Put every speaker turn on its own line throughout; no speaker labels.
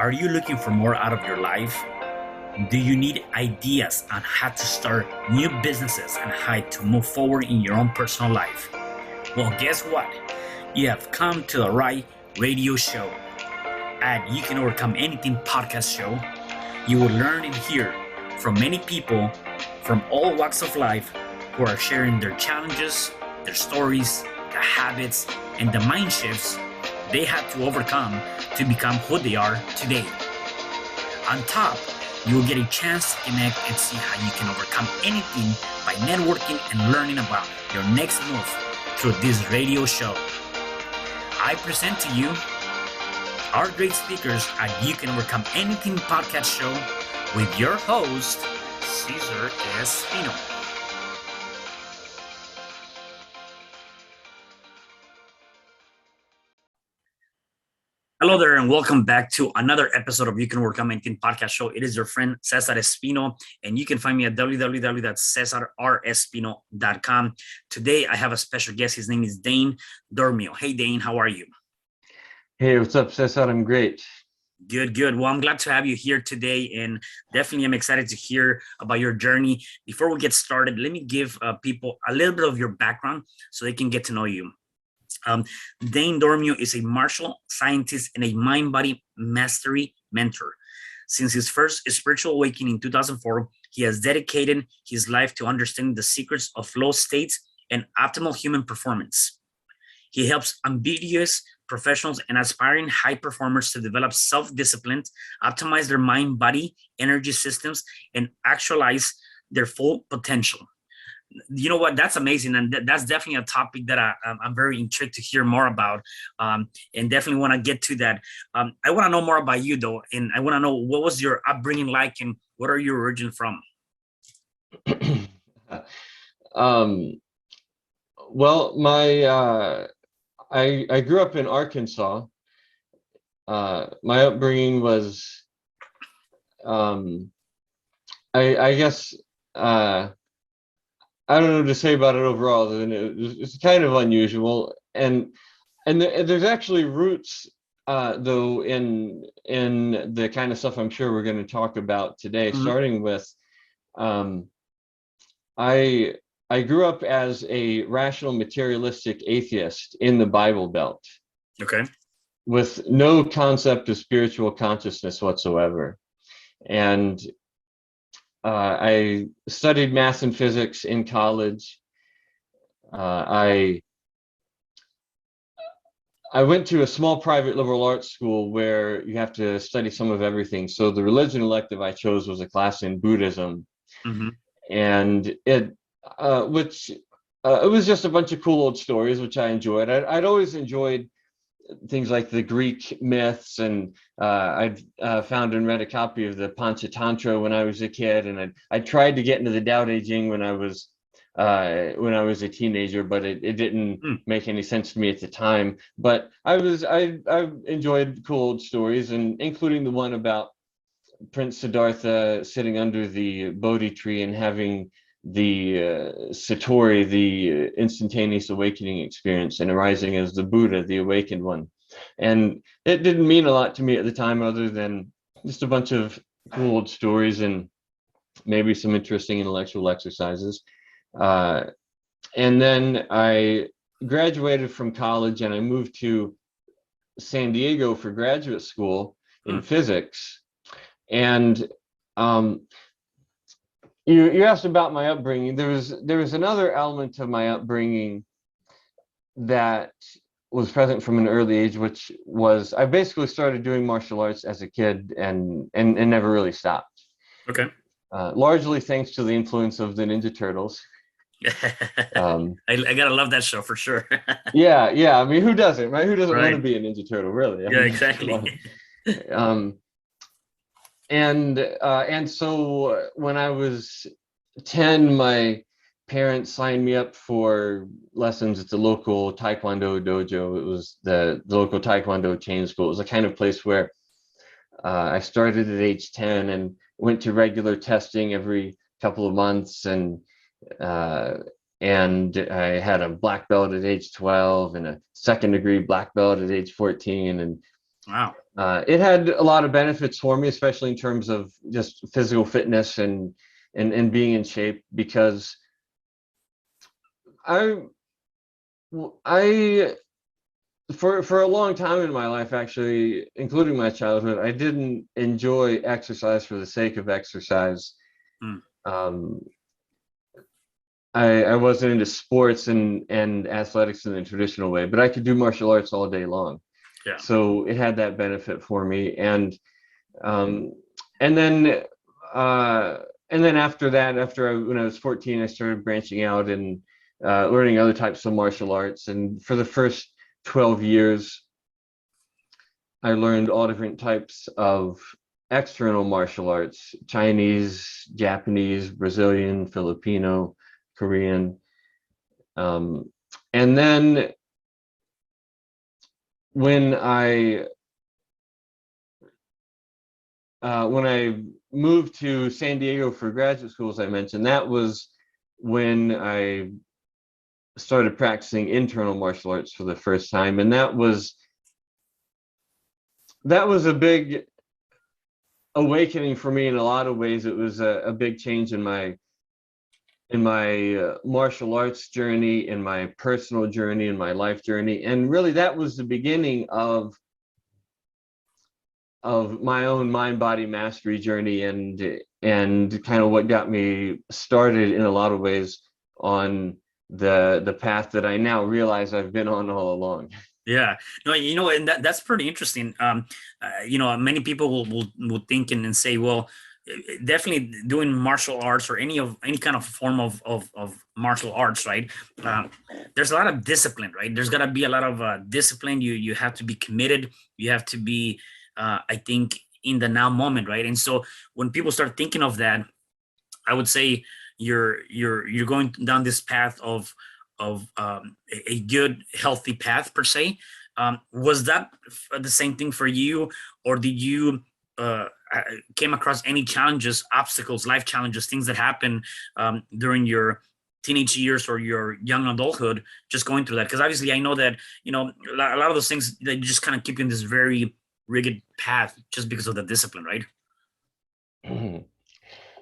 Are you looking for more out of your life? Do you need ideas on how to start new businesses and how to move forward in your own personal life? Well, guess what? You have come to the right radio show. At You Can Overcome Anything podcast show, you will learn and hear from many people from all walks of life who are sharing their challenges, their stories, the habits, and the mind shifts they had to overcome to become who they are today. On top, you will get a chance to connect and see how you can overcome anything by networking and learning about your next move through this radio show. I present to you our great speakers at You Can Overcome Anything podcast show with your host, CesarRespino. Hello there, and welcome back to another episode of You Can Overcome Anything podcast show. It is your friend CesarRespino, and you can find me at www.CesarRespino.com. Today, I have a special guest. His name is Dane Dormio. Hey, Dane, how are you?
Hey, what's up, Cesar? I'm great.
Good. Well, I'm glad to have you here today, and definitely I'm excited to hear about your journey. Before we get started, let me give people a little bit of your background so they can get to know you. Dane Dormio is a martial scientist and a MindBody Mastery Mentor. Since his first spiritual awakening in 2004, he has dedicated his life to understanding the secrets of flow states and optimal human performance. He helps ambitious professionals and aspiring high performers to develop self-discipline, optimize their mind-body energy systems, and actualize their full potential. You know what? That's amazing, and that's definitely a topic that I'm very intrigued to hear more about, and definitely want to get to that. I want to know more about you, though, and I want to know what was your upbringing like, and what are you originally from?
Well, I grew up in Arkansas. My upbringing was, I guess, I don't know what to say about it overall. Than it's kind of unusual, and there's actually roots, though, in the kind of stuff I'm sure we're going to talk about today.
Mm-hmm.
Starting with, I grew up as a rational materialistic atheist in the Bible Belt.
Okay.
With no concept of spiritual consciousness whatsoever, and I studied math and physics in college. I went to a small private liberal arts school where you have to study some of everything. So the religion elective I chose was a class in Buddhism,
Mm-hmm.
and it was just a bunch of cool old stories, which I enjoyed. I'd always enjoyed things like the Greek myths, and I'd found and read a copy of the Panchatantra when I was a kid, and I tried to get into the Tao Te Ching when I was a teenager, but it didn't make any sense to me at the time. But I enjoyed cool old stories, and including the one about Prince Siddhartha sitting under the Bodhi tree and having the Satori, the instantaneous awakening experience, and arising as the Buddha, the awakened one. And it didn't mean a lot to me at the time, other than just a bunch of cool old stories and maybe some interesting intellectual exercises. And then I graduated from college and I moved to San Diego for graduate school in physics. And you asked about my upbringing. There was another element of my upbringing that was present from an early age, which was I basically started doing martial arts as a kid and never really stopped.
Okay.
Largely thanks to the influence of the Ninja Turtles.
I gotta love that show for sure.
Yeah. I mean, who doesn't, right? Who doesn't
Right.
want to be a Ninja Turtle, really?
Yeah, exactly.
And so when I was 10, my parents signed me up for lessons at the local Taekwondo dojo. It was the local Taekwondo chain school. It was the kind of place where I started at age 10 and went to regular testing every couple of months, and I had a black belt at age 12 and a second degree black belt at age 14, and
Wow.
It had a lot of benefits for me, especially in terms of just physical fitness and being in shape, because I I for a long time in my life, actually, including my childhood, I didn't enjoy exercise for the sake of exercise.
Mm.
Um, I wasn't into sports and athletics in the traditional way, but I could do martial arts all day long.
Yeah.
So it had that benefit for me. Um, and then uh, and then after that, when I was 14, I started branching out and learning other types of martial arts. And for the first 12 years, I learned all different types of external martial arts: Chinese, Japanese, Brazilian, Filipino, Korean. Um, and then when I when I moved to San Diego for graduate school, as I mentioned, that was when I started practicing internal martial arts for the first time, and that was a big awakening for me in a lot of ways. It was a big change in my martial arts journey, in my personal journey, in my life journey, and really that was the beginning of my own mind body mastery journey, and kind of what got me started in a lot of ways on the path that I now realize I've been on all along.
Yeah, no, and that's pretty interesting. Many people will think and say, well, definitely doing martial arts or any kind of form of martial arts, right? Uh, there's a lot of discipline, right? There's got to be a lot of discipline. You have to be committed. You have to be, I think, in the now moment, right? And so when people start thinking of that, I would say you're going down this path of a good healthy path per se. Was that the same thing for you, or did you came across any challenges, obstacles, life challenges, things that happen during your teenage years or your young adulthood, just going through that? Because obviously I know that a lot of those things that just kind of keep you in this very rigid path just because of the discipline, right?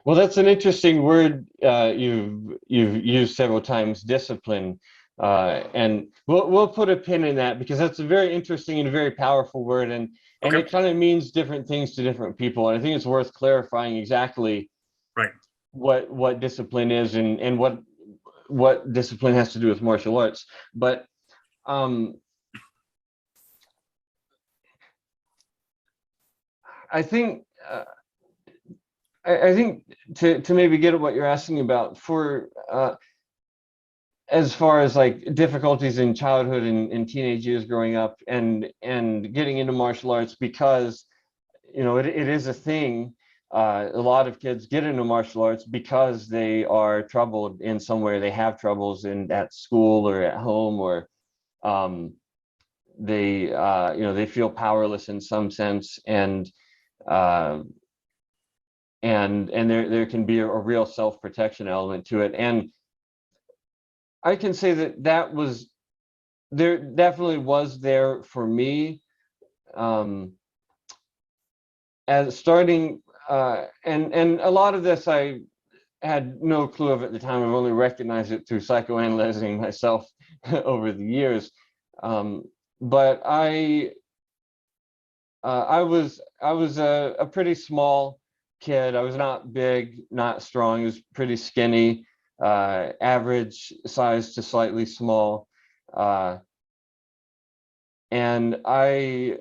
Well, that's an interesting word you've used several times, discipline, and we'll put a pin in that because that's a very interesting and a very powerful word, and
Okay.
it kind of means different things to different people. And I think it's worth clarifying exactly
Right.
what discipline is and what discipline has to do with martial arts. But um, I think. I think to maybe get at what you're asking about, for as far as like difficulties in childhood and teenage years growing up and getting into martial arts, because it is a thing. A lot of kids get into martial arts because they are troubled in some way. They have troubles at school or at home, or um, they feel powerless in some sense, uh, and there can be a real self-protection element to it. And I can say that was there, definitely was there for me, um, as starting, and a lot of this I had no clue of at the time. I've only recognized it through psychoanalyzing myself over the years. Um, but I was a pretty small kid. I was not big, not strong. I was pretty skinny, average size to slightly small, uh, and I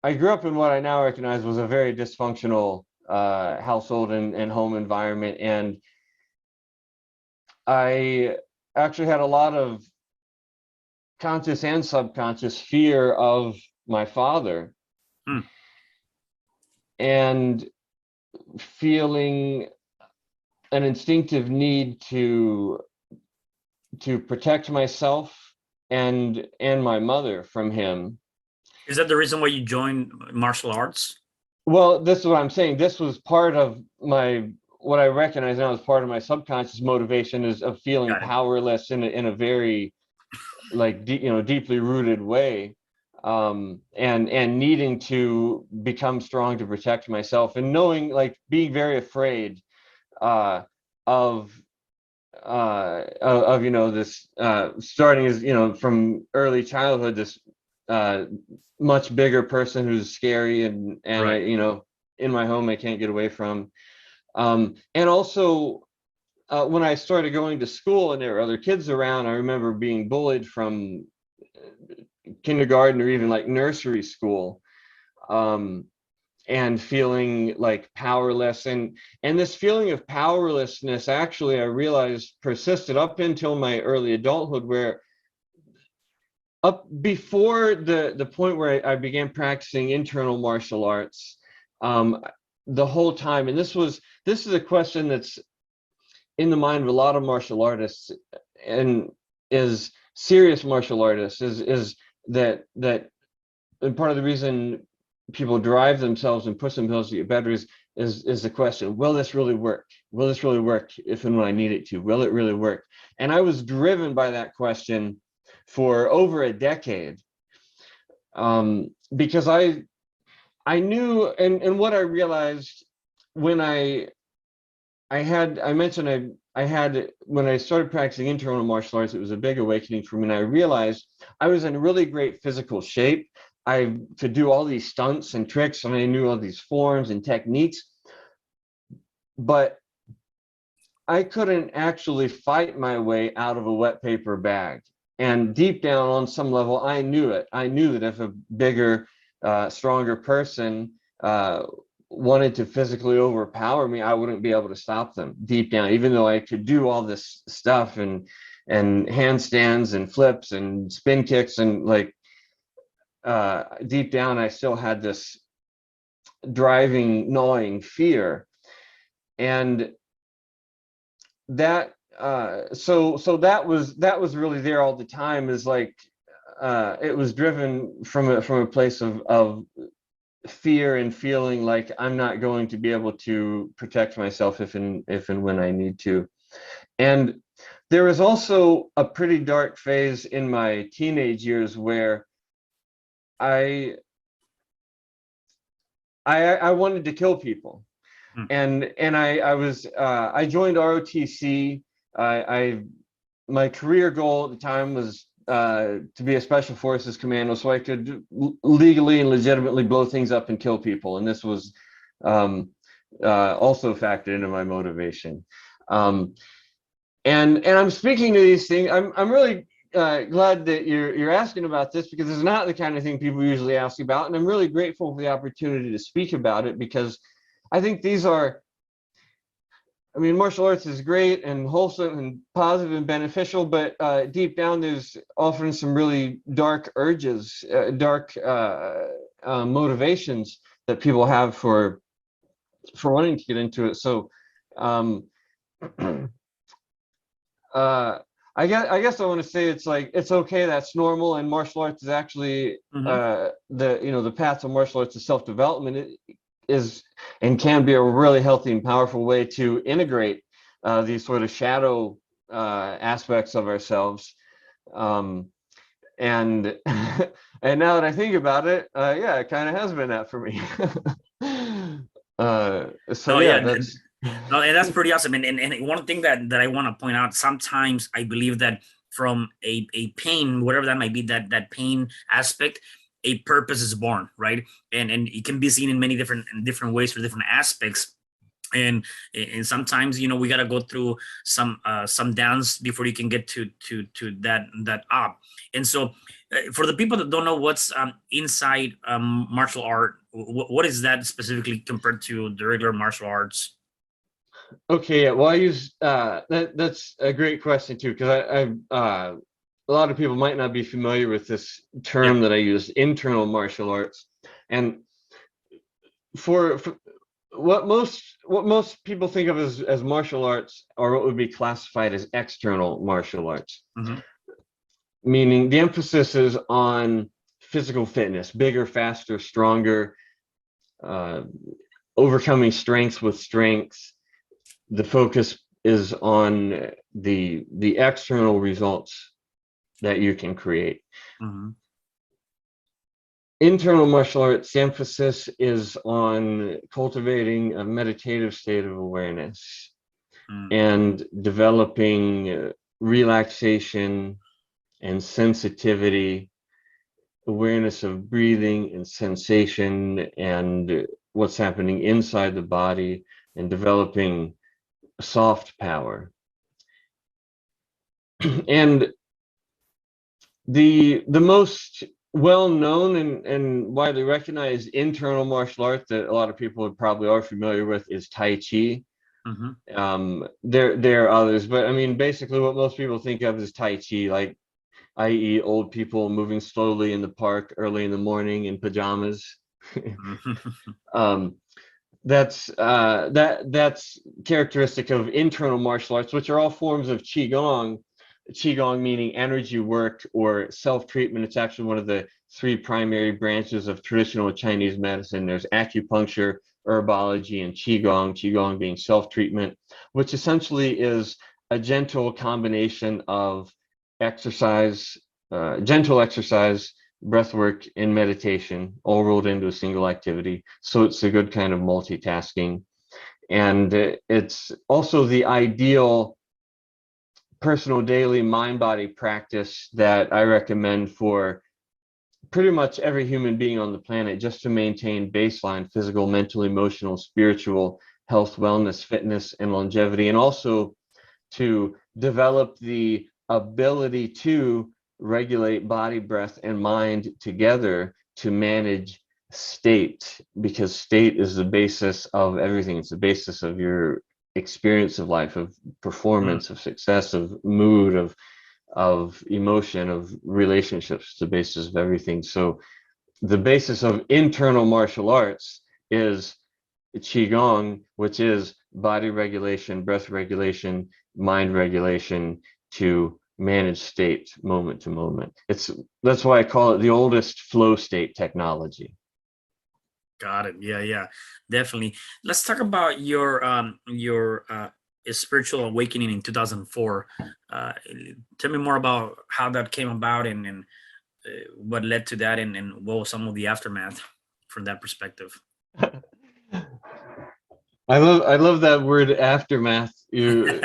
grew up in what I now recognize was a very dysfunctional household and home environment, and I actually had a lot of conscious and subconscious fear of my father,
Hmm.
and feeling an instinctive need to protect myself and my mother from him.
Is that the reason why you joined martial arts?
Well, this is what I'm saying. This was part of my, what I recognize now as part of my subconscious motivation, is of feeling
Got it.
powerless in a very like deeply rooted way. and needing to become strong to protect myself, and knowing, like, being very afraid of this starting as, from early childhood, this much bigger person who's scary, and
Right.
in my home I can't get away from. And also, when I started going to school and there were other kids around, I remember being bullied from kindergarten or even like nursery school, and feeling like powerless. And this feeling of powerlessness, actually, I realized, persisted up until my early adulthood, where up before the point where I began practicing internal martial arts, the whole time. And this is a question that's in the mind of a lot of martial artists, and is serious martial artists, is that and part of the reason people drive themselves and push themselves to get better is the question, will this really work? Will this really work if and when I need it to? Will it really work? And I was driven by that question for over a decade, because I knew, and what I realized when I mentioned I had, when I started practicing internal martial arts, it was a big awakening for me. And I realized I was in really great physical shape. I could do all these stunts and tricks, and I knew all these forms and techniques, but I couldn't actually fight my way out of a wet paper bag. And deep down, on some level, I knew it. I knew that if a bigger, stronger person wanted to physically overpower me, I wouldn't be able to stop them deep down, even though I could do all this stuff and handstands and flips and spin kicks, and like, deep down, I still had this driving, gnawing fear. And that so that was really there all the time, is like, it was driven from a place of fear, and feeling like I'm not going to be able to protect myself if and when I need to. And there was also a pretty dark phase in my teenage years where I wanted to kill people.
Hmm.
And I joined ROTC. My career goal at the time was to be a special forces commando, so I could legally and legitimately blow things up and kill people. And this was also factored into my motivation. And I'm speaking to these things. I'm really glad that you're asking about this, because it's not the kind of thing people usually ask about, and I'm really grateful for the opportunity to speak about it, because I think these are, I mean, martial arts is great and wholesome and positive and beneficial, but deep down, there's often some really dark urges, dark motivations that people have for wanting to get into it. So, I guess I want to say, it's like, it's okay, that's normal, and martial arts is actually the path of martial arts is self-development. It is and can be a really healthy and powerful way to integrate these sort of shadow aspects of ourselves. And and now that I think about it, yeah, it kind of has been that for me. So
No,
yeah,
yeah,
that's
no, and that's pretty awesome. And one thing that I want to point out, sometimes I believe that from a pain, whatever that might be, that pain aspect, a purpose is born, right? And it can be seen in many different ways for different aspects. And sometimes, we got to go through some downs before you can get to that up. And so, for the people that don't know what's inside martial art, what is that specifically compared to the regular martial arts?
okay. Yeah, well, I use that's a great question too, because a lot of people might not be familiar with this
Yep.
term that I use, internal martial arts. And for what most people think of as martial arts, or what would be classified as external martial arts,
Hmm.
meaning the emphasis is on physical fitness, bigger, faster, stronger, uh, overcoming strengths with strengths. The focus is on the external results that you can create.
Hmm.
internal martial arts, the emphasis is on cultivating a meditative state of awareness and developing relaxation and sensitivity, awareness of breathing and sensation and what's happening inside the body, and developing soft power. And the most well-known and widely recognized internal martial art that a lot of people probably are familiar with is Tai Chi. There are others, but I mean, basically what most people think of is Tai Chi, like, i.e. old people moving slowly in the park early in the morning in pajamas. That's characteristic of internal martial arts, which are all forms of Qigong. Qigong meaning energy work or self-treatment. It's actually one of the three primary branches of traditional Chinese medicine. There's acupuncture, herbology, and Qigong. Qigong being self-treatment, which essentially is a gentle combination of exercise, gentle exercise, breath work, and meditation, all rolled into a single activity. So it's a good kind of multitasking. And it's also the ideal personal daily mind-body practice that I recommend for pretty much every human being on the planet, just to maintain baseline physical, mental, emotional, spiritual health, wellness, fitness, and longevity, and also to develop the ability to regulate body, breath, and mind together to manage state, because state is the basis of everything. It's the basis of your experience of life, of performance, of success, of mood, of emotion, of relationships. The basis of everything. So the basis of internal martial arts is Qigong, which is body regulation, breath regulation, mind regulation to manage state moment to moment. That's why I call it the oldest flow state technology.
Got it. Yeah, definitely. Let's talk about your spiritual awakening in 2004. Tell me more about how that came about, and what led to that, and what was some of the aftermath from that perspective.
I love that word aftermath. You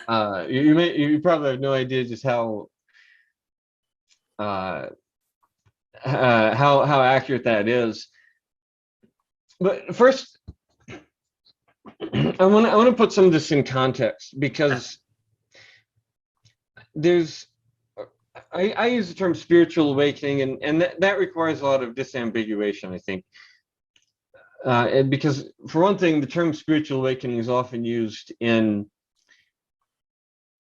probably have no idea just how accurate that is. But first, I want to put some of this in context, because I use the term spiritual awakening, and that requires a lot of disambiguation, I think. And because, for one thing, the term spiritual awakening is often used in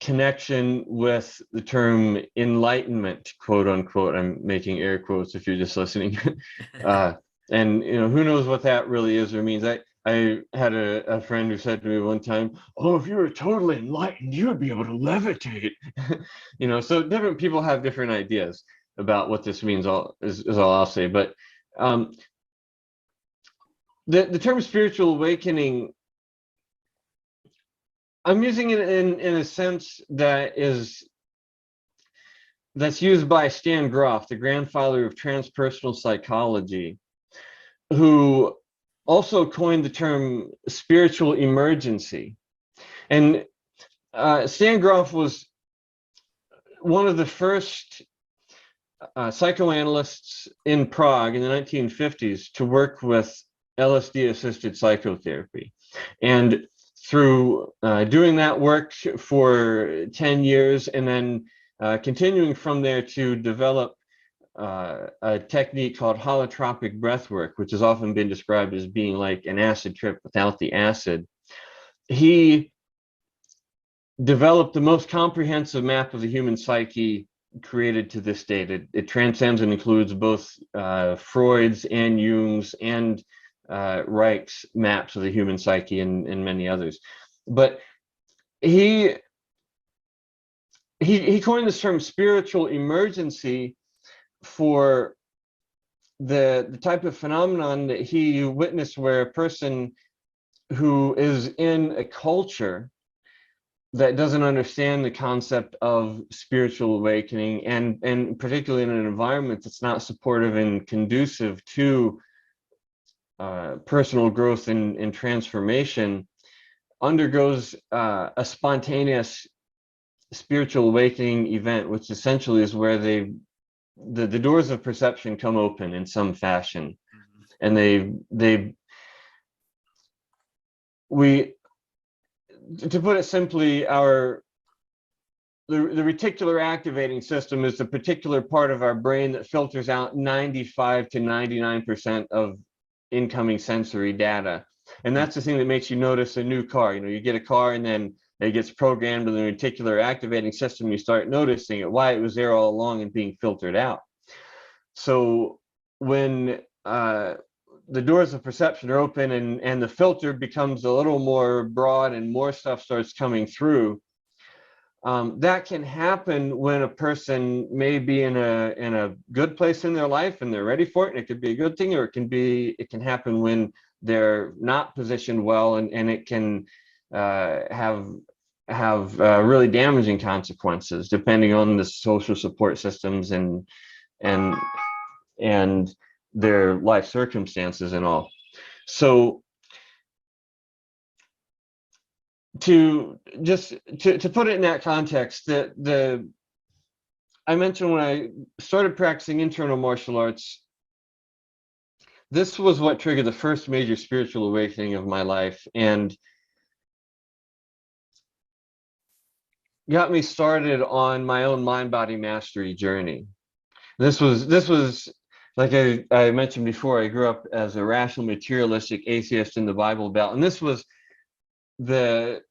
connection with the term enlightenment, quote unquote. I'm making air quotes if you're just listening. And who knows what that really is or means. I had a friend who said to me one time, "Oh, if you were totally enlightened, you would be able to levitate." So different people have different ideas about what this means. Is all I'll say. But the term spiritual awakening, I'm using it in a sense that's used by Stan Grof, the grandfather of transpersonal psychology, who also coined the term spiritual emergency. And Stan Grof was one of the first psychoanalysts in Prague in the 1950s to work with LSD-assisted psychotherapy. And through doing that work for 10 years, and then continuing from there to develop a technique called holotropic breathwork, which has often been described as being like an acid trip without the acid. He developed the most comprehensive map of the human psyche created to this date. It transcends and includes both Freud's and Jung's and Reich's maps of the human psyche, and many others. But he coined this term spiritual emergency for the type of phenomenon that he witnessed, where a person who is in a culture that doesn't understand the concept of spiritual awakening, and particularly in an environment that's not supportive and conducive to personal growth and transformation, undergoes a spontaneous spiritual awakening event, which essentially is where the doors of perception come open in some fashion. And we, to put it simply, the reticular activating system is the particular part of our brain that filters out 95 to 99% of incoming sensory data. And that's the thing that makes you notice a new car. You know, you get a car and then it gets programmed with the reticular activating system, and you start noticing it, why it was there all along and being filtered out. So when the doors of perception are open and the filter becomes a little more broad and more stuff starts coming through, that can happen when a person may be in a good place in their life and they're ready for it, and it could be a good thing, or it can happen when they're not positioned well, and it can have really damaging consequences depending on the social support systems and their life circumstances and all. So to put it in that context, I mentioned when I started practicing internal martial arts, this was what triggered the first major spiritual awakening of my life, and got me started on my own mind-body mastery journey. This was like I mentioned before, I grew up as a rational materialistic atheist in the Bible Belt, and this was the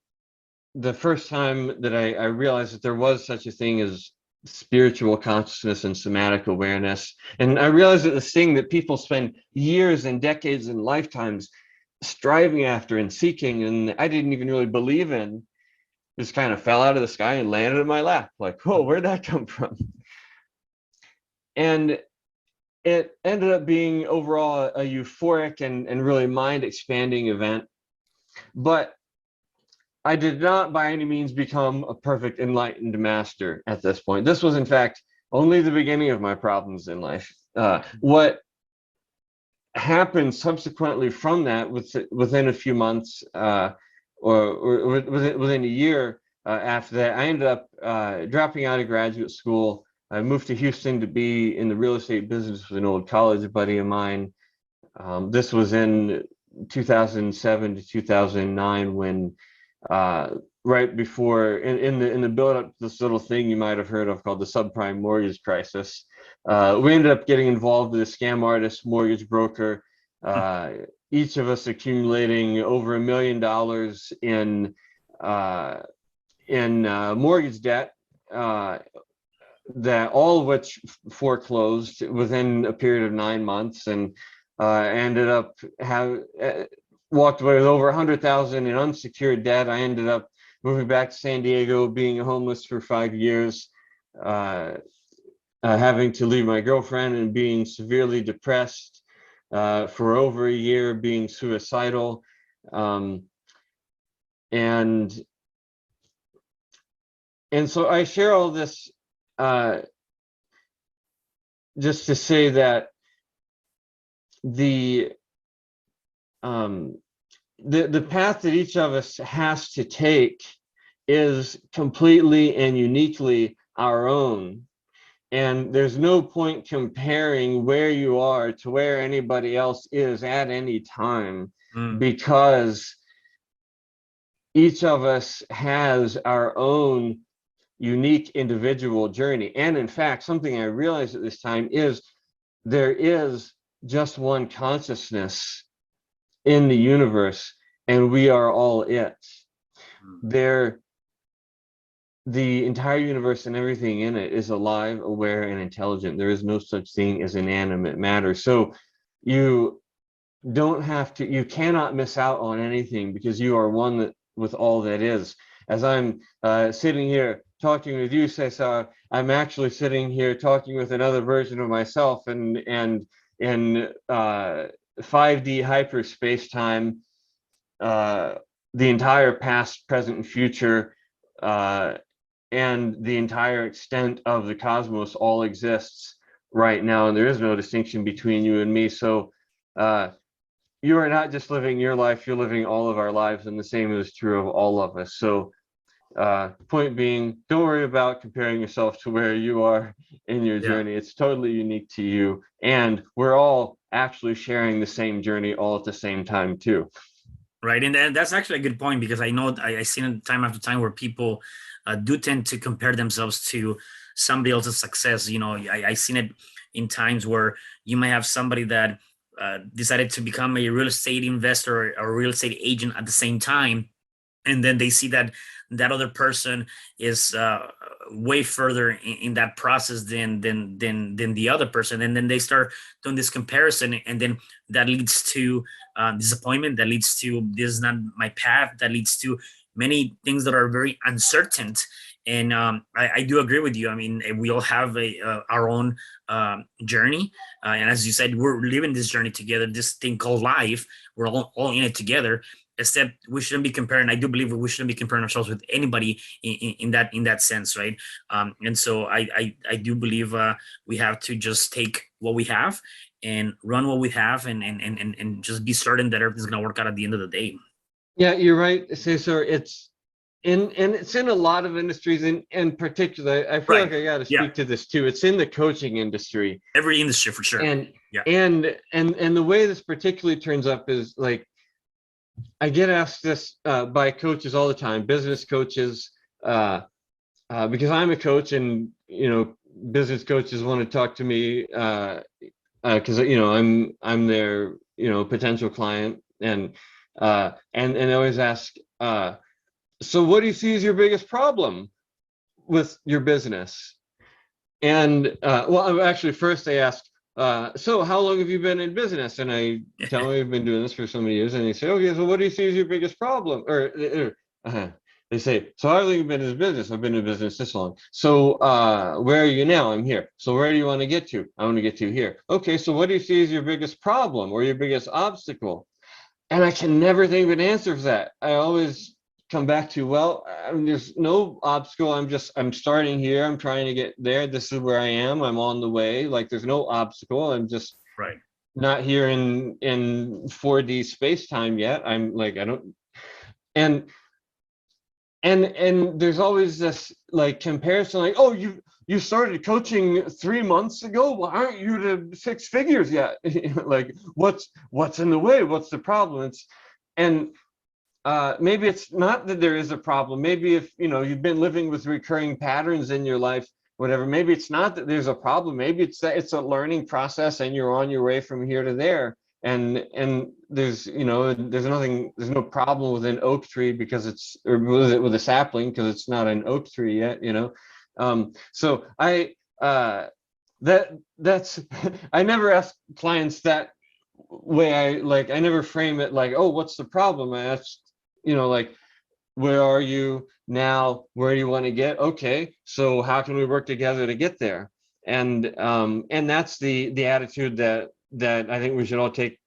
first time that I realized that there was such a thing as spiritual consciousness and somatic awareness. And I realized that this thing that people spend years and decades and lifetimes striving after and seeking, and I didn't even really believe in, just kind of fell out of the sky and landed in my lap. Like, whoa, where'd that come from? And it ended up being overall a euphoric and really mind expanding event. But I did not by any means become a perfect enlightened master at this point. This was in fact only the beginning of my problems in life. What happened subsequently from that, within a few months or within a year after that, I ended up dropping out of graduate school. I moved to Houston to be in the real estate business with an old college buddy of mine. This was in 2007 to 2009, when right before, in the build up to this little thing you might have heard of called the subprime mortgage crisis, we ended up getting involved with a scam artist mortgage broker, each of us accumulating over $1 million in mortgage debt, that all of which foreclosed within a period of 9 months, and ended up walked away with over 100,000 in unsecured debt. I ended up moving back to San Diego, being homeless for 5 years, having to leave my girlfriend and being severely depressed for over a year, being suicidal, and so I share all this just to say that the path that each of us has to take is completely and uniquely our own. And there's no point comparing where you are to where anybody else is at any time, because each of us has our own unique individual journey. And in fact, something I realized at this time is there is just one consciousness in the universe, and we are all it. The entire universe and everything in it is alive, aware, and intelligent. There is no such thing as inanimate matter. So you cannot miss out on anything, because you are one with all that is. As I'm sitting here talking with you, Cesar, I'm actually sitting here talking with another version of myself, and in 5D hyperspace time, the entire past, present, and future and the entire extent of the cosmos all exists right now, and there is no distinction between you and me. So you are not just living your life, you're living all of our lives, and the same is true of all of us. So point being, don't worry about comparing yourself to where you are in your journey. It's totally unique to you, and we're all actually sharing the same journey all at the same time too.
Right, and that's actually a good point, because I know I've seen it time after time where people do tend to compare themselves to somebody else's success. You know, I've seen it in times where you might have somebody that decided to become a real estate investor or a real estate agent at the same time, and then they see that that other person is way further in that process than the other person, and then they start doing this comparison, and then that leads to disappointment, that leads to this is not my path, that leads to many things that are very uncertain. And I do agree with you. I mean, we all have our own journey, and as you said, we're living this journey together, this thing called life. We're all in it together, except we shouldn't be comparing. I do believe we shouldn't be comparing ourselves with anybody in that sense, right? And so I do believe we have to just take what we have and run what we have, and just be certain that everything's going to work out at the end of the day.
Yeah, you're right, Cesar. It's in a lot of industries, in particular. I feel like I got to speak to this too. It's in the coaching industry.
Every industry for sure.
And the way this particularly turns up is like, I get asked this by coaches all the time, business coaches, because I'm a coach, and business coaches want to talk to me because I'm their potential client, and they always ask, so what do you see as your biggest problem with your business? And well, actually, first they asked, so how long have you been in business? And I tell them I've been doing this for so many years. And they say, okay, so what do you see as your biggest problem? Or they say, so how long have you been in business? I've been in business this long. So where are you now? I'm here. So where do you want to get to? I want to get to here. Okay, so what do you see as your biggest problem or your biggest obstacle? And I can never think of an answer for that. I always come back to, well, there's no obstacle. I'm starting here. I'm trying to get there. This is where I am. I'm on the way. Like, there's no obstacle. I'm just not here in 4D space time yet. I'm like, I don't, and there's always this like comparison, like, oh, you started coaching 3 months ago. Well, aren't you to 6 figures yet? Like, what's in the way? What's the problem? Maybe it's not that there is a problem. Maybe if you've been living with recurring patterns in your life, whatever, maybe it's not that there's a problem. Maybe it's that it's a learning process and you're on your way from here to there. And there's no problem with an oak tree because it's, or with a sapling because it's not an oak tree yet, so that's I never ask clients that way. I never frame it like, oh, what's the problem? I ask, like, where are you now? Where do you want to get? Okay, so how can we work together to get there? And that's the attitude that I think we should all take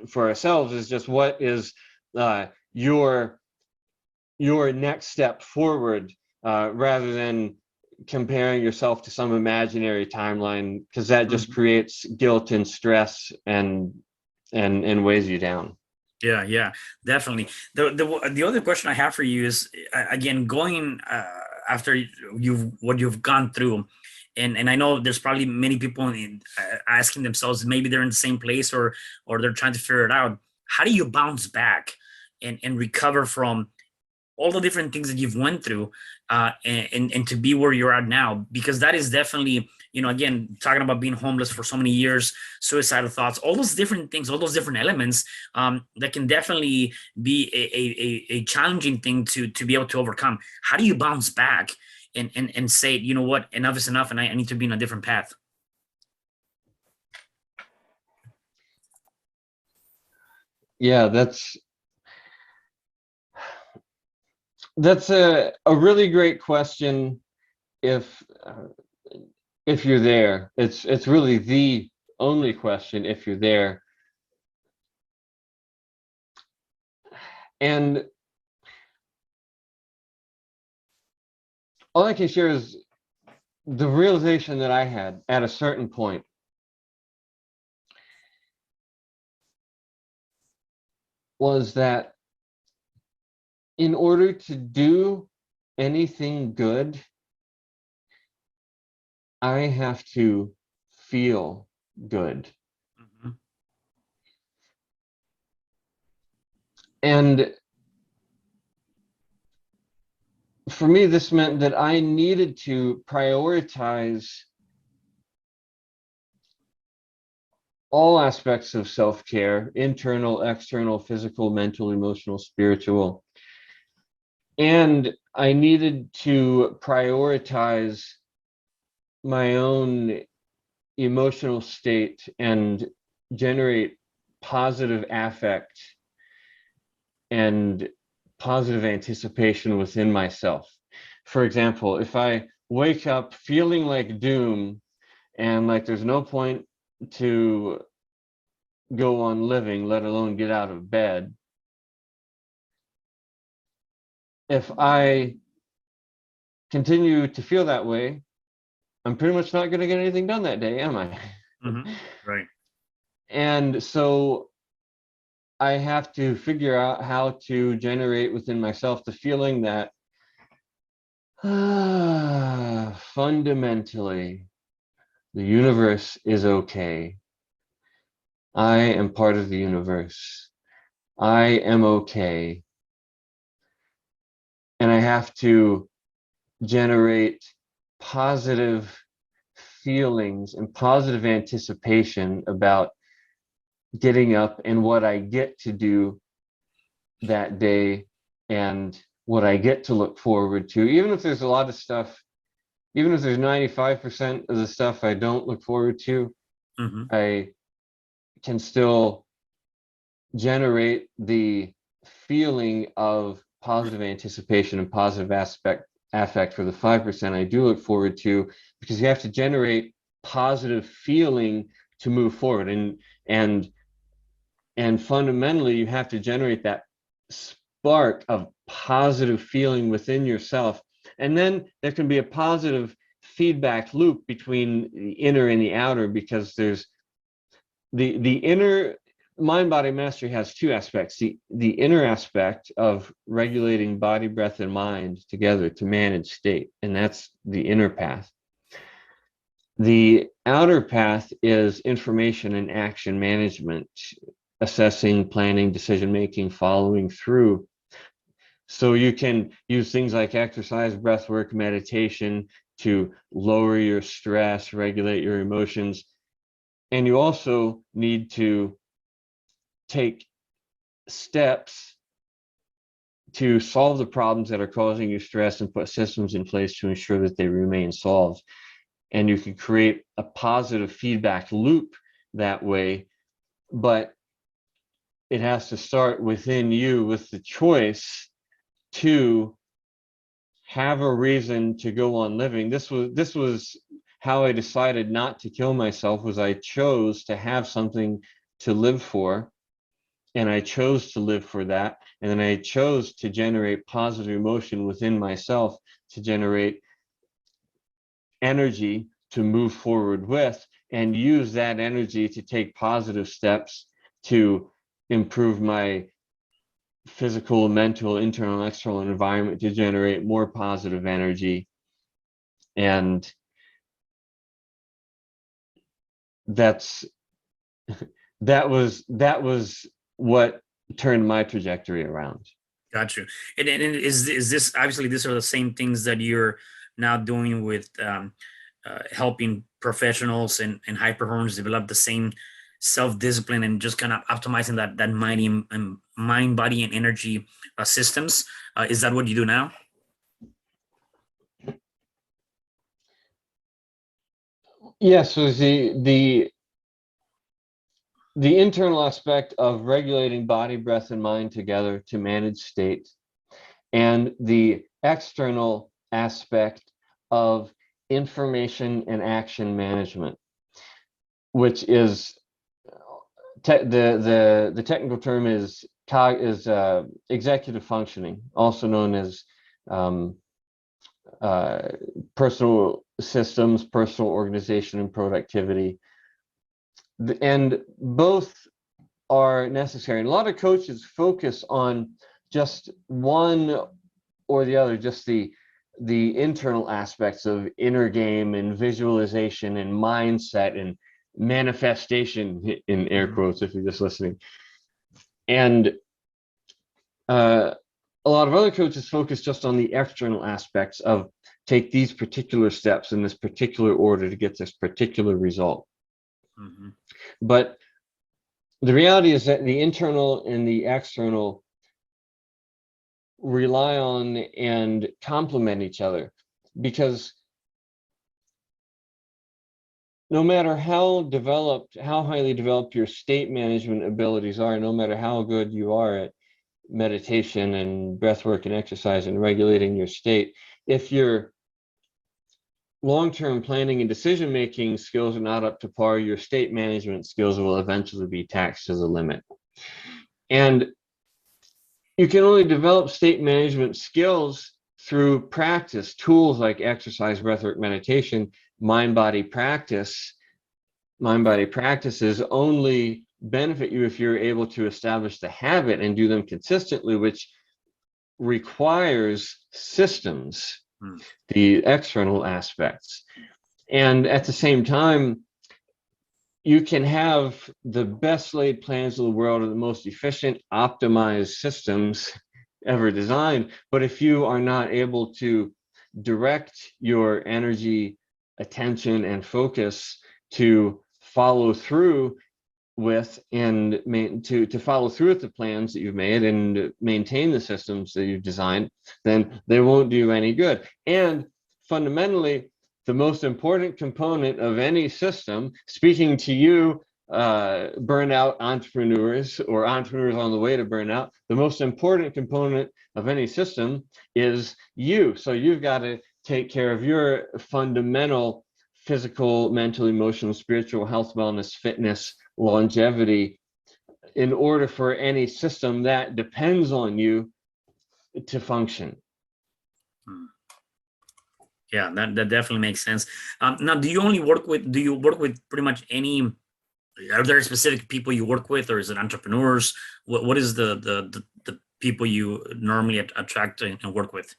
for ourselves, is just what is your next step forward, rather than comparing yourself to some imaginary timeline, because that just creates guilt and stress and weighs you down.
Yeah, definitely. The other question I have for you is, again, going after what you've gone through, and I know there's probably many people asking themselves, maybe they're in the same place or they're trying to figure it out. How do you bounce back and recover from all the different things that you've went through, and to be where you're at now? Because that is definitely, again, talking about being homeless for so many years, suicidal thoughts, all those different things, all those different elements, that can definitely be a challenging thing to be able to overcome. How do you bounce back and say, you know what, enough is enough, and I need to be in a different path?
Yeah, that's a really great question. If you're there, it's really the only question if you're there. And all I can share is the realization that I had at a certain point was that in order to do anything good, I have to feel good.
Mm-hmm.
And for me, this meant that I needed to prioritize all aspects of self-care, internal, external, physical, mental, emotional, spiritual. And I needed to prioritize my own emotional state and generate positive affect and positive anticipation within myself. For example, if I wake up feeling like doom and like there's no point to go on living, let alone get out of bed, if I continue to feel that way, I'm pretty much not going to get anything done that day, am I?
Mm-hmm. Right.
And so I have to figure out how to generate within myself the feeling that fundamentally the universe is okay. I am part of the universe. I am okay. And I have to generate positive feelings and positive anticipation about getting up and what I get to do that day and what I get to look forward to. Even if there's a lot of stuff, even if there's 95% of the stuff I don't look forward to,
Mm-hmm.
I can still generate the feeling of positive anticipation and positive affect for the 5% I do look forward to, because you have to generate positive feeling to move forward. And fundamentally, you have to generate that spark of positive feeling within yourself. And then there can be a positive feedback loop between the inner and the outer, because there's the inner. Mind body mastery has two aspects: the inner aspect of regulating body, breath, and mind together to manage state, and that's the inner path. The outer path is information and action management, assessing, planning, decision making, following through. So you can use things like exercise, breath work, meditation to lower your stress, regulate your emotions. And you also need to take steps to solve the problems that are causing you stress and put systems in place to ensure that they remain solved. And you can create a positive feedback loop that way, but it has to start within you with the choice to have a reason to go on living. This was how I decided not to kill myself, was I chose to have something to live for, and I chose to live for that. And then I chose to generate positive emotion within myself, to generate energy to move forward with, and use that energy to take positive steps to improve my physical, mental, internal, external environment, to generate more positive energy. And that's that was what turned my trajectory around.
Got you. And is this, obviously these are the same things that you're now doing with helping professionals and high performers develop the same self-discipline and just kind of optimizing that mind, body, and energy systems. Is that what you do now?
Yes, so the internal aspect of regulating body, breath, and mind together to manage state, and the external aspect of information and action management, which is the technical term is executive functioning, also known as personal systems, personal organization, and productivity. And both are necessary. And a lot of coaches focus on just one or the other, just the internal aspects of inner game and visualization and mindset and manifestation, in air quotes, if you're just listening. And a lot of other coaches focus just on the external aspects of take these particular steps in this particular order to get this particular result.
Mm-hmm.
But the reality is that the internal and the external rely on and complement each other, because no matter how developed, how highly developed your state management abilities are, no matter how good you are at meditation and breath work and exercise and regulating your state, if your long-term planning and decision-making skills are not up to par, your state management skills will eventually be taxed to the limit. And you can only develop state management skills through practice, tools like exercise, breathwork, meditation, mind-body practice. Mind-body practices only benefit you if you're able to establish the habit and do them consistently, which requires systems, the external aspects. And at the same time, you can have the best laid plans of the world or the most efficient, optimized systems ever designed. But if you are not able to direct your energy, attention, and focus to follow through with and to follow through with the plans that you've made and maintain the systems that you've designed, then they won't do any good. And fundamentally, the most important component of any system, speaking to you, burnout entrepreneurs or entrepreneurs on the way to burnout, the most important component of any system is you. So you've got to take care of your fundamental physical, mental, emotional, spiritual health, wellness, fitness, longevity, in order for any system that depends on you to function.
Yeah, that definitely makes sense. Now, do you work with pretty much any, are there specific people you work with, or is it entrepreneurs? What is the people you normally attract and work with?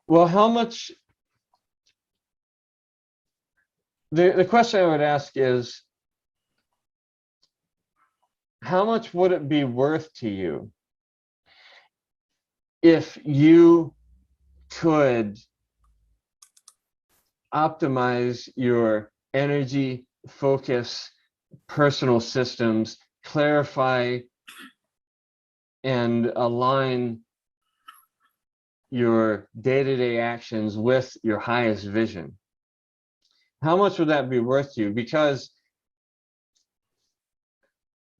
Well, how much, the question I would ask is, how much would it be worth to you if you could optimize your energy, focus, personal systems, clarify and align your day-to-day actions with your highest vision? How much would that be worth to you? Because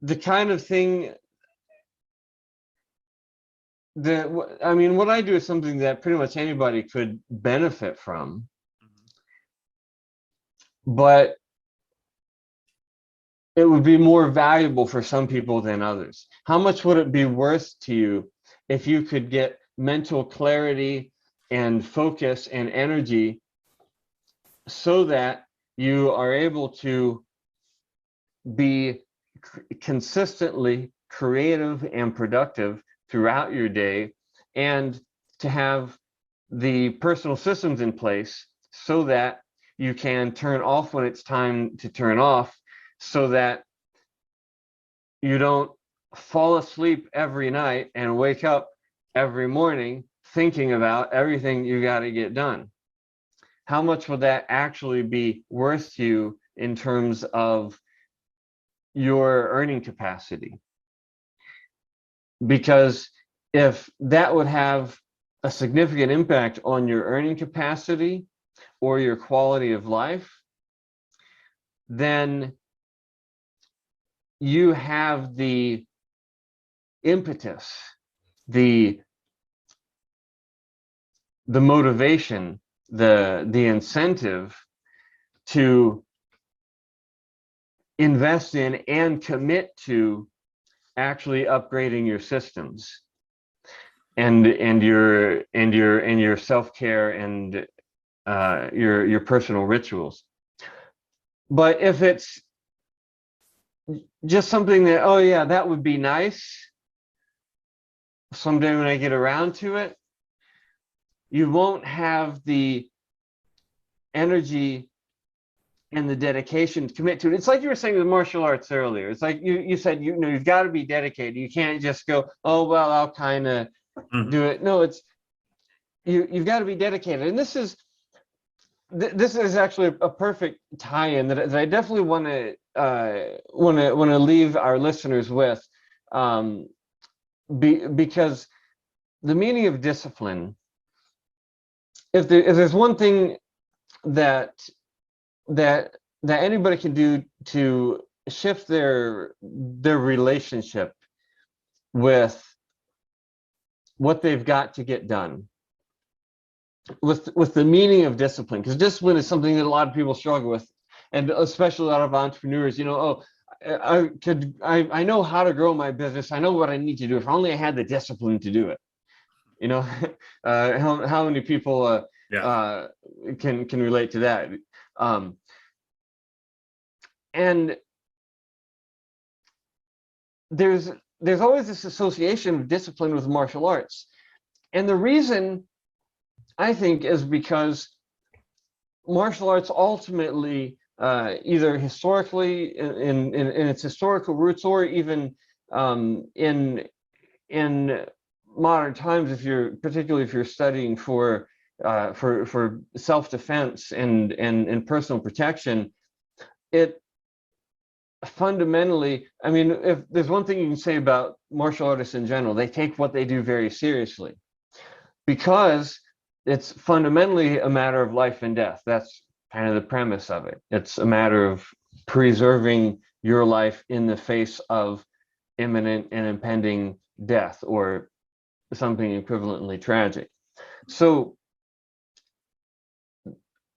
the kind of thing that, I mean, what I do is something that pretty much anybody could benefit from, but it would be more valuable for some people than others. How much would it be worth to you if you could get mental clarity and focus and energy so that you are able to be consistently creative and productive throughout your day, and to have the personal systems in place so that you can turn off when it's time to turn off, so that you don't fall asleep every night and wake up every morning thinking about everything you got to get done. How much would that actually be worth to you in terms of your earning capacity? Because if that would have a significant impact on your earning capacity or your quality of life, then you have the impetus, the motivation, the incentive to invest in and commit to actually upgrading your systems. your self-care and your personal rituals. But if it's just something that, oh yeah, that would be nice someday when I get around to it, you won't have the energy and the dedication to commit to it. It's like you were saying with martial arts earlier. It's like you said, you've got to be dedicated. You can't just go, oh well, I'll kind of do it. No, it's you've got to be dedicated. And this is actually a perfect tie-in that I definitely want to leave our listeners with, because the meaning of discipline. If there's one thing that anybody can do to shift their relationship with what they've got to get done, with the meaning of discipline, because discipline is something that a lot of people struggle with, and especially a lot of entrepreneurs. I know how to grow my business. I know what I need to do. If only I had the discipline to do it. How many people can relate to that? And there's always this association of discipline with martial arts, and the reason, I think, is because martial arts ultimately, either historically in its historical roots, or even in modern times, particularly if you're studying for self-defense and personal protection, it fundamentally, I mean, if there's one thing you can say about martial artists in general, they take what they do very seriously, because it's fundamentally a matter of life and death. That's kind of the premise of it. It's a matter of preserving your life in the face of imminent and impending death, or something equivalently tragic. So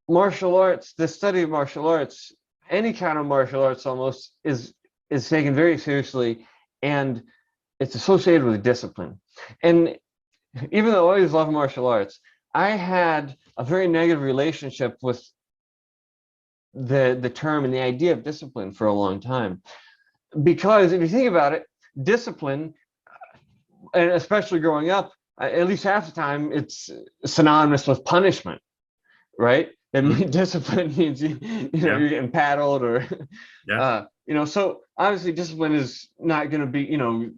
martial arts, the study of martial arts, any kind of martial arts almost, is taken very seriously, and it's associated with discipline. And even though I always love martial arts, I had a very negative relationship with the term and the idea of discipline for a long time, because if you think about it, discipline, and especially growing up, at least half the time, it's synonymous with punishment, right? Discipline means you're getting paddled, or so obviously discipline is not going to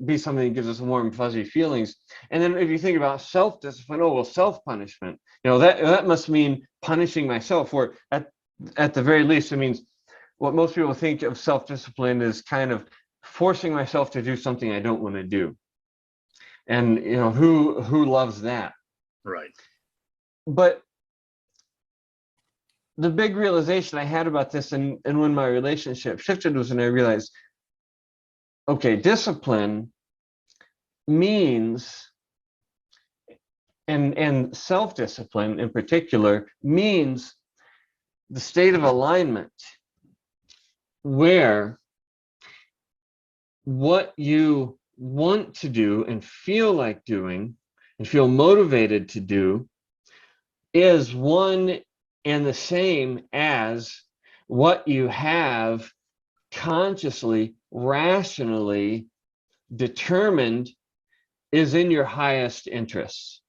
be something that gives us warm fuzzy feelings. And then if you think about self-discipline, oh well, self-punishment, that must mean punishing myself, or at the very least, it means what most people think of self-discipline is kind of forcing myself to do something I don't want to do. And who loves that?
Right.
But the big realization I had about this, and when my relationship shifted, was when I realized, okay, discipline means, and self-discipline in particular, means the state of alignment where what you want to do and feel like doing and feel motivated to do is one and the same as what you have consciously, rationally determined is in your highest interests.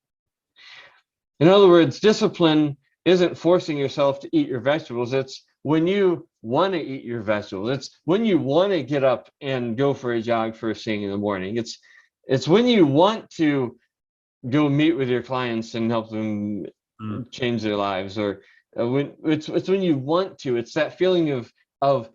In other words, discipline isn't forcing yourself to eat your vegetables. It's when you want to eat your vegetables. It's when you want to get up and go for a jog first thing in the morning. It's when you want to go meet with your clients and help them change their lives, or it's when you want to. It's that feeling of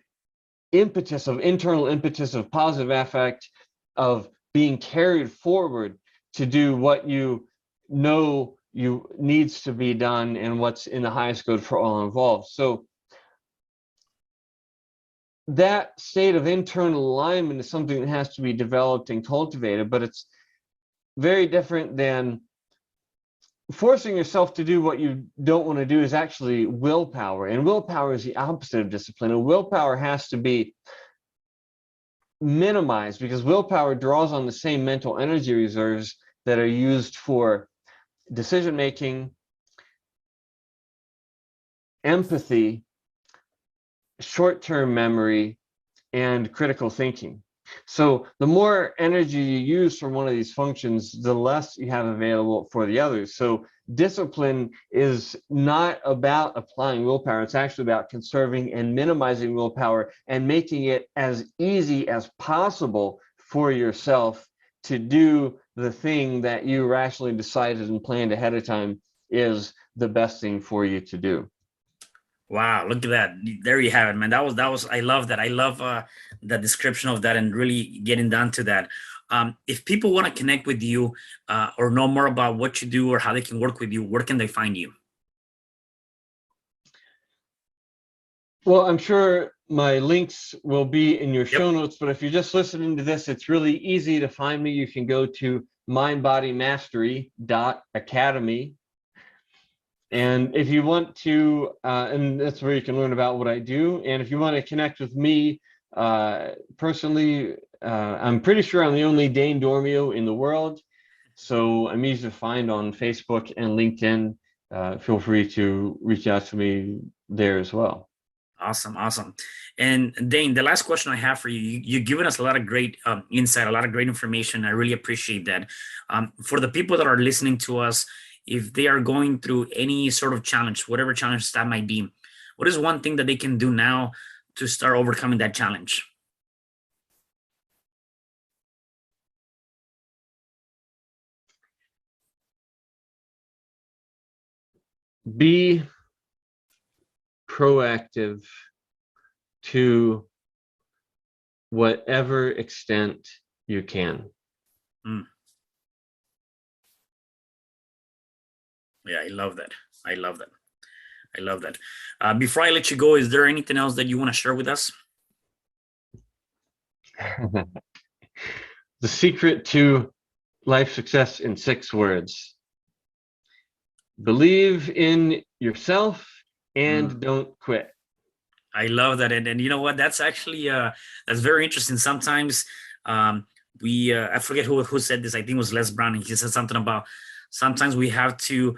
impetus, of internal impetus, of positive affect, of being carried forward to do what you know needs to be done and what's in the highest good for all involved. So that state of internal alignment is something that has to be developed and cultivated, but it's very different than forcing yourself to do what you don't want to do. Is actually willpower, and willpower is the opposite of discipline. And willpower has to be minimized, because willpower draws on the same mental energy reserves that are used for decision making, empathy, short-term memory, and critical thinking. So the more energy you use from one of these functions, the less you have available for the others. So discipline is not about applying willpower. It's actually about conserving and minimizing willpower and making it as easy as possible for yourself to do the thing that you rationally decided and planned ahead of time is the best thing for you to do.
Wow, look at that. There you have it, man. That was I love that. I love the description of that and really getting down to that. If people want to connect with you or know more about what you do or how they can work with you, where can they find you?
Well, I'm sure my links will be in your show
Yep.
notes, but if you're just listening to this, it's really easy to find me. You can go to mindbodymastery.academy. And if you want to, and that's where you can learn about what I do. And if you want to connect with me personally, I'm pretty sure I'm the only Dane Dormio in the world. So I'm easy to find on Facebook and LinkedIn. Feel free to reach out to me there as well.
Awesome, awesome. And Dane, the last question I have for you, you've given us a lot of great insight, a lot of great information. I really appreciate that. For the people that are listening to us, if they are going through any sort of challenge, whatever challenge that might be, what is one thing that they can do now to start overcoming that challenge?
Be proactive to whatever extent you can.
Mm. Yeah, I love that. I love that. I love that. Before I let you go, is there anything else that you want to share with us?
The secret to life success in 6 words: believe in yourself and don't quit.
I love that. And you know what? That's actually that's very interesting. Sometimes we I forget who said this. I think it was Les Brown. And he said something about sometimes we have to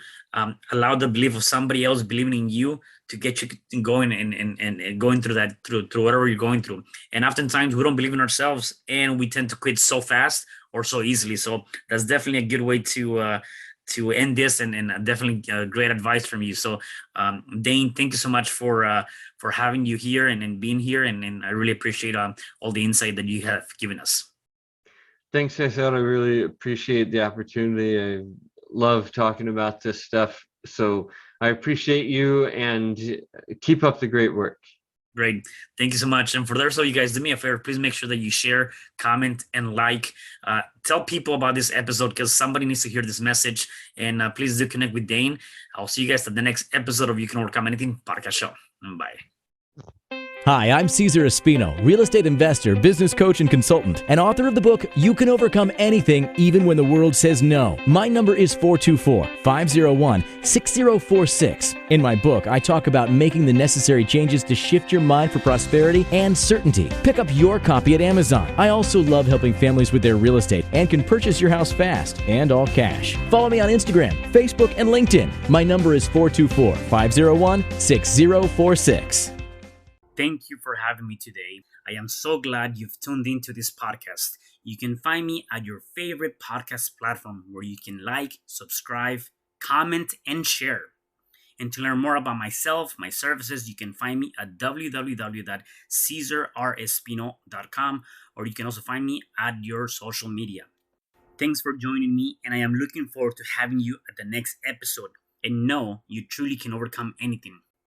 allow the belief of somebody else believing in you to get you going and going through that through whatever you're going through. And oftentimes we don't believe in ourselves and we tend to quit so fast or so easily. So that's definitely a good way to end this and definitely great advice from you. So Dane, thank you so much for having you here and being here. And I really appreciate all the insight that you have given us.
Thanks, Cesar. I really appreciate the opportunity. I love talking about this stuff. So I appreciate you and keep up the great work.
Great. Thank you so much. And for the rest of you guys, do me a favor. Please make sure that you share, comment, and like. Tell people about this episode because somebody needs to hear this message. And please do connect with Dane. I'll see you guys at the next episode of You Can Overcome Anything podcast show. Bye.
Hi, I'm CesarRespino, real estate investor, business coach, and consultant, and author of the book, You Can Overcome Anything, Even When the World Says No. My number is 424-501-6046. In my book, I talk about making the necessary changes to shift your mind for prosperity and certainty. Pick up your copy at Amazon. I also love helping families with their real estate and can purchase your house fast and all cash. Follow me on Instagram, Facebook, and LinkedIn. My number is 424-501-6046.
Thank you for having me today. I am so glad you've tuned into this podcast. You can find me at your favorite podcast platform where you can like, subscribe, comment, and share. And to learn more about myself, my services, you can find me at www.CesarRespino.com, or you can also find me at your social media. Thanks for joining me, and I am looking forward to having you at the next episode. And know you truly can overcome anything.